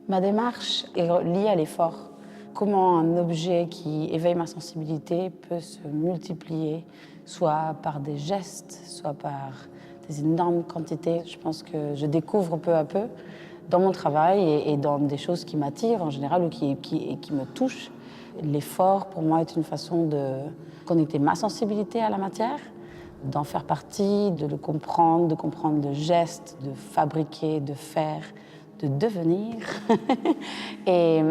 Ma démarche est liée à l'effort. Comment un objet qui éveille ma sensibilité peut se multiplier, soit par des gestes, soit par des énormes quantités. Je pense que je découvre peu à peu dans mon travail et dans des choses qui m'attirent en général ou qui me touchent. L'effort, pour moi, est une façon de connecter ma sensibilité à la matière, d'en faire partie, de comprendre le geste, de fabriquer, de faire, de devenir. Et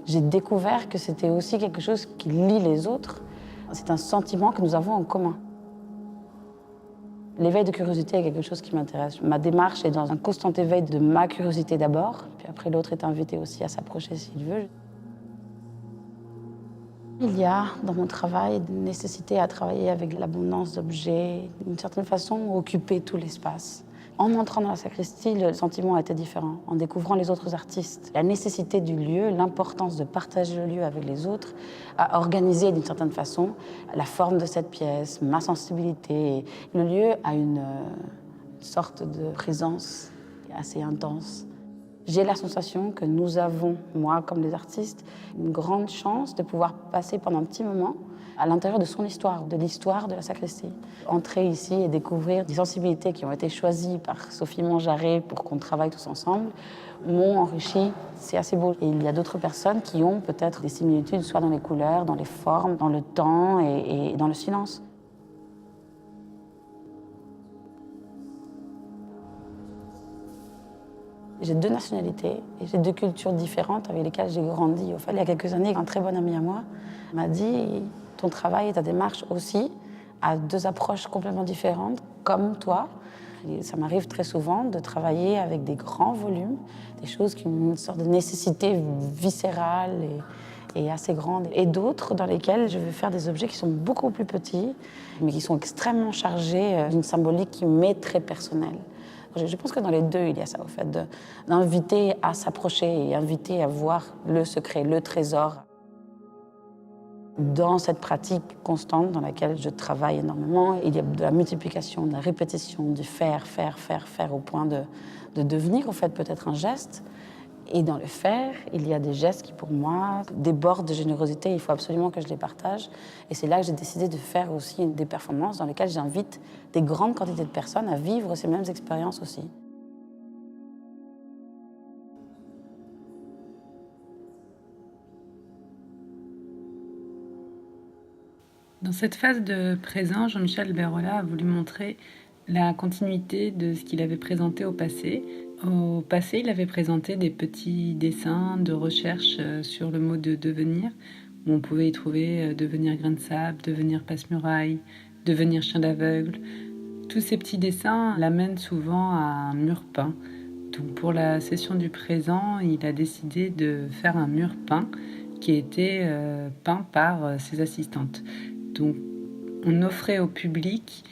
j'ai découvert que c'était aussi quelque chose qui lie les autres. C'est un sentiment que nous avons en commun. L'éveil de curiosité est quelque chose qui m'intéresse. Ma démarche est dans un constant éveil de ma curiosité d'abord, puis après l'autre est invité aussi à s'approcher s'il veut. Il y a dans mon travail une nécessité à travailler avec l'abondance d'objets, d'une certaine façon occuper tout l'espace. En entrant dans la sacristie, le sentiment était différent. En découvrant les autres artistes, la nécessité du lieu, l'importance de partager le lieu avec les autres, a organisé d'une certaine façon la forme de cette pièce, ma sensibilité. Le lieu a une sorte de présence assez intense. J'ai la sensation que nous avons, moi comme les artistes, une grande chance de pouvoir passer pendant un petit moment à l'intérieur de son histoire, de l'histoire de la sacristie. Entrer ici et découvrir des sensibilités qui ont été choisies par Sophie Monjaret pour qu'on travaille tous ensemble m'ont enrichi. C'est assez beau. Et il y a d'autres personnes qui ont peut-être des similitudes, soit dans les couleurs, dans les formes, dans le temps et dans le silence. J'ai 2 nationalités et j'ai 2 cultures différentes avec lesquelles j'ai grandi. Au fait, il y a quelques années, un très bon ami à moi m'a dit « Ton travail et ta démarche aussi a 2 approches complètement différentes, comme toi. » Ça m'arrive très souvent de travailler avec des grands volumes, des choses qui ont une sorte de nécessité viscérale et assez grande. Et d'autres dans lesquelles je vais faire des objets qui sont beaucoup plus petits, mais qui sont extrêmement chargés d'une symbolique qui m'est très personnelle. Je pense que dans les 2, il y a ça, au fait, d'inviter à s'approcher et inviter à voir le secret, le trésor. Dans cette pratique constante dans laquelle je travaille énormément, il y a de la multiplication, de la répétition, du faire, au point de devenir, au fait, peut-être un geste. Et dans le faire, il y a des gestes qui, pour moi, débordent de générosité. Il faut absolument que je les partage. Et c'est là que j'ai décidé de faire aussi des performances dans lesquelles j'invite des grandes quantités de personnes à vivre ces mêmes expériences aussi. Dans cette phase de présent, Jean-Michel Alberola a voulu montrer la continuité de ce qu'il avait présenté au passé. Au passé, il avait présenté des petits dessins de recherche sur le mot de devenir, où on pouvait y trouver devenir grain de sable, devenir passe-muraille, devenir chien d'aveugle. Tous ces petits dessins l'amènent souvent à un mur peint. Donc pour la session du présent, il a décidé de faire un mur peint qui était peint par ses assistantes. Donc on offrait au public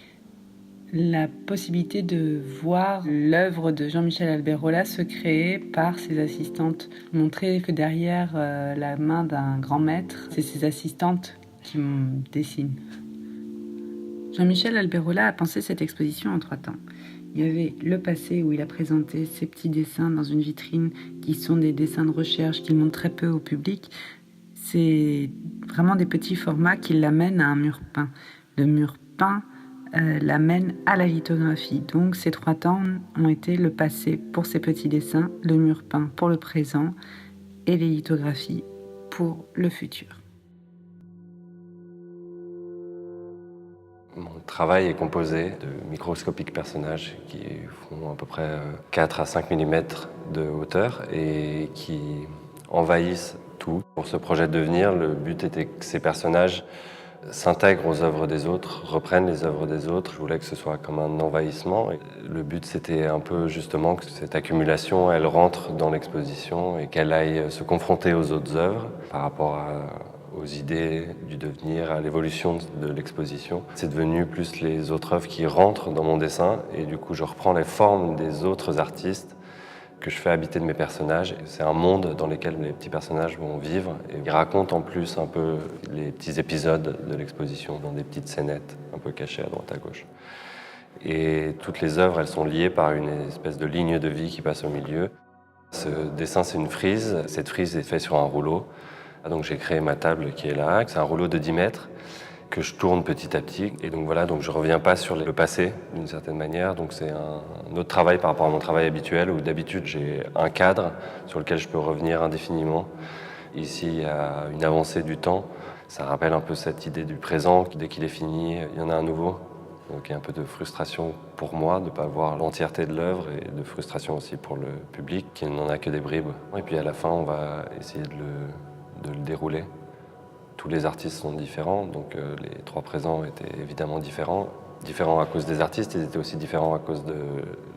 la possibilité de voir l'œuvre de Jean-Michel Alberola se créer par ses assistantes. Montrer que derrière la main d'un grand maître, c'est ses assistantes qui dessinent. Jean-Michel Alberola a pensé cette exposition en 3 temps. Il y avait le passé où il a présenté ses petits dessins dans une vitrine qui sont des dessins de recherche qu'il montre très peu au public. C'est vraiment des petits formats qui l'amènent à un mur peint. Le mur peint l'amène à la lithographie. Donc ces 3 temps ont été le passé pour ces petits dessins, le mur peint pour le présent et les lithographies pour le futur. Mon travail est composé de microscopiques personnages qui font à peu près 4 à 5 mm de hauteur et qui envahissent tout. Pour ce projet de devenir, le but était que ces personnages s'intègrent aux œuvres des autres, reprennent les œuvres des autres. Je voulais que ce soit comme un envahissement. Et le but, c'était un peu justement que cette accumulation, elle rentre dans l'exposition et qu'elle aille se confronter aux autres œuvres par rapport aux idées du devenir, à l'évolution de l'exposition. C'est devenu plus les autres œuvres qui rentrent dans mon dessin et du coup, je reprends les formes des autres artistes que je fais habiter de mes personnages. C'est un monde dans lequel les petits personnages vont vivre et ils racontent en plus un peu les petits épisodes de l'exposition dans des petites scénettes un peu cachées à droite à gauche. Et toutes les œuvres, elles sont liées par une espèce de ligne de vie qui passe au milieu. Ce dessin, c'est une frise. Cette frise est faite sur un rouleau. Donc j'ai créé ma table qui est là. C'est un rouleau de 10 mètres que je tourne petit à petit. Et donc voilà, donc je reviens pas sur le passé d'une certaine manière. Donc c'est un autre travail par rapport à mon travail habituel où d'habitude j'ai un cadre sur lequel je peux revenir indéfiniment. Ici, il y a une avancée du temps. Ça rappelle un peu cette idée du présent. Dès qu'il est fini, il y en a un nouveau. Donc il y a un peu de frustration pour moi de ne pas voir l'entièreté de l'œuvre et de frustration aussi pour le public qui n'en a que des bribes. Et puis à la fin, on va essayer de le dérouler. Tous les artistes sont différents, donc les 3 présents étaient évidemment différents. Différents à cause des artistes, ils étaient aussi différents à cause de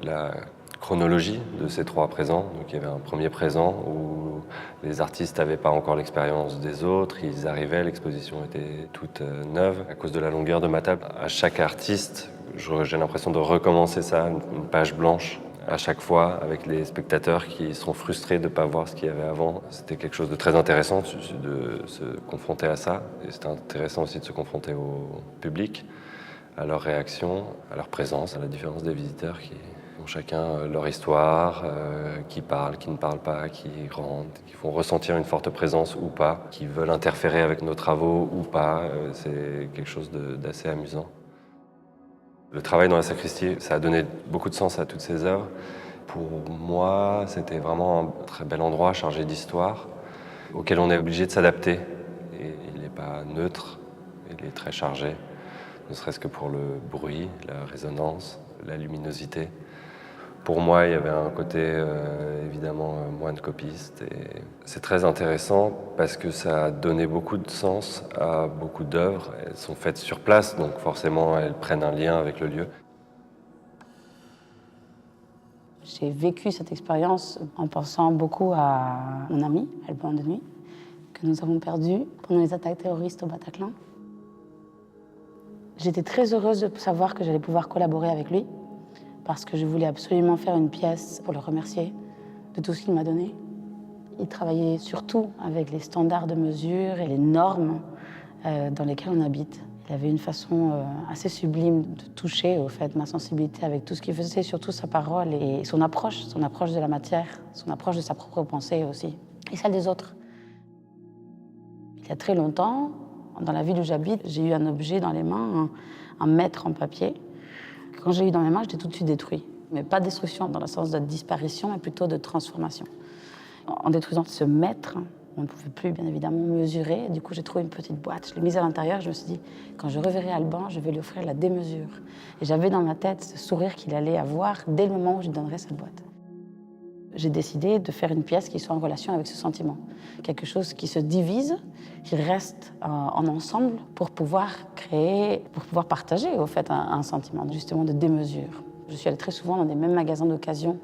la chronologie de ces 3 présents. Donc il y avait un premier présent où les artistes n'avaient pas encore l'expérience des autres, ils arrivaient, l'exposition était toute neuve. À cause de la longueur de ma table, à chaque artiste, j'ai l'impression de recommencer ça, une page blanche à chaque fois avec les spectateurs qui sont frustrés de ne pas voir ce qu'il y avait avant. C'était quelque chose de très intéressant de se confronter à ça. Et c'était intéressant aussi de se confronter au public, à leur réaction, à leur présence, à la différence des visiteurs qui ont chacun leur histoire, qui parlent, qui ne parlent pas, qui rentrent, qui font ressentir une forte présence ou pas, qui veulent interférer avec nos travaux ou pas. C'est quelque chose d'assez amusant. Le travail dans la sacristie, ça a donné beaucoup de sens à toutes ces œuvres. Pour moi, c'était vraiment un très bel endroit chargé d'histoire, auquel on est obligé de s'adapter. Et il n'est pas neutre, il est très chargé, ne serait-ce que pour le bruit, la résonance, la luminosité. Pour moi, il y avait un côté évidemment moins de copistes. Et c'est très intéressant parce que ça a donné beaucoup de sens à beaucoup d'œuvres. Elles sont faites sur place, donc forcément elles prennent un lien avec le lieu. J'ai vécu cette expérience en pensant beaucoup à mon ami, Alban de Nuit, que nous avons perdu pendant les attaques terroristes au Bataclan. J'étais très heureuse de savoir que j'allais pouvoir collaborer avec lui, parce que je voulais absolument faire une pièce pour le remercier de tout ce qu'il m'a donné. Il travaillait surtout avec les standards de mesure et les normes dans lesquelles on habite. Il avait une façon assez sublime de toucher au fait ma sensibilité avec tout ce qu'il faisait, surtout sa parole et son approche de la matière, son approche de sa propre pensée aussi, et celle des autres. Il y a très longtemps, dans la ville où j'habite, j'ai eu un objet dans les mains, un mètre en papier. Quand j'ai eu dans mes mains, j'étais tout de suite détruit. Mais pas de destruction dans le sens de disparition, mais plutôt de transformation. En détruisant ce mètre, on ne pouvait plus, bien évidemment, mesurer. Du coup, j'ai trouvé une petite boîte. Je l'ai mise à l'intérieur. Je me suis dit, quand je reverrai Alban, je vais lui offrir la démesure. Et j'avais dans ma tête ce sourire qu'il allait avoir dès le moment où je lui donnerais cette boîte. J'ai décidé de faire une pièce qui soit en relation avec ce sentiment. Quelque chose qui se divise, qui reste en ensemble pour pouvoir créer, pour pouvoir partager au fait un sentiment justement de démesure. Je suis allée très souvent dans des mêmes magasins d'occasion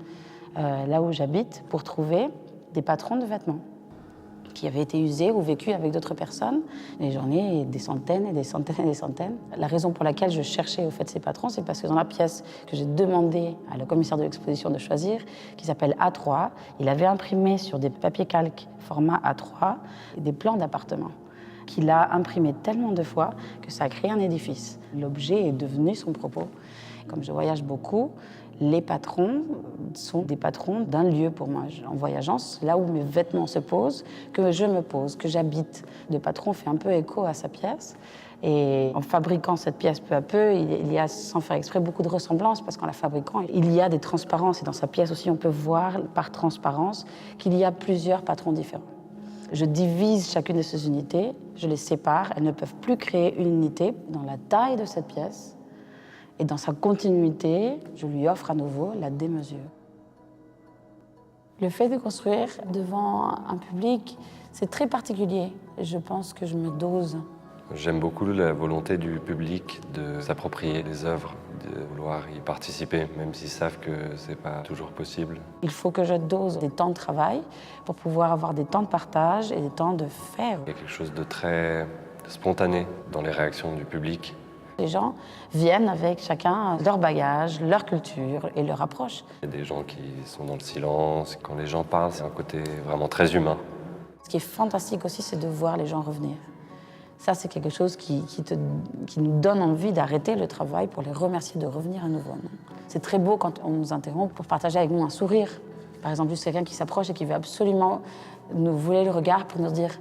là où j'habite pour trouver des patrons de vêtements qui avaient été usés ou vécus avec d'autres personnes. Et j'en ai des centaines et des centaines et des centaines. La raison pour laquelle je cherchais au fait ces patrons, c'est parce que dans la pièce que j'ai demandé à le commissaire de l'exposition de choisir, qui s'appelle A3, il avait imprimé sur des papiers calques format A3 des plans d'appartements qu'il a imprimé tellement de fois que ça a créé un édifice. L'objet est devenu son propos. Comme je voyage beaucoup, les patrons sont des patrons d'un lieu pour moi. En voyageant, c'est là où mes vêtements se posent, que je me pose, que j'habite. Le patron fait un peu écho à sa pièce. Et en fabriquant cette pièce peu à peu, il y a, sans faire exprès, beaucoup de ressemblances, parce qu'en la fabriquant, il y a des transparences. Et dans sa pièce aussi, on peut voir par transparence qu'il y a plusieurs patrons différents. Je divise chacune de ces unités, je les sépare. Elles ne peuvent plus créer une unité. Dans la taille de cette pièce, et dans sa continuité, je lui offre à nouveau la démesure. Le fait de construire devant un public, c'est très particulier. Je pense que je me dose. J'aime beaucoup la volonté du public de s'approprier les œuvres, de vouloir y participer, même s'ils savent que c'est pas toujours possible. Il faut que je dose des temps de travail pour pouvoir avoir des temps de partage et des temps de faire. Il y a quelque chose de très spontané dans les réactions du public. Les gens viennent avec chacun leur bagage, leur culture et leur approche. Il y a des gens qui sont dans le silence. Quand les gens parlent, c'est un côté vraiment très humain. Ce qui est fantastique aussi, c'est de voir les gens revenir. Ça, c'est quelque chose qui nous donne envie d'arrêter le travail pour les remercier de revenir à nouveau. C'est très beau quand on nous interrompt pour partager avec nous un sourire. Par exemple, juste quelqu'un qui s'approche et qui veut absolument nous voler le regard pour nous dire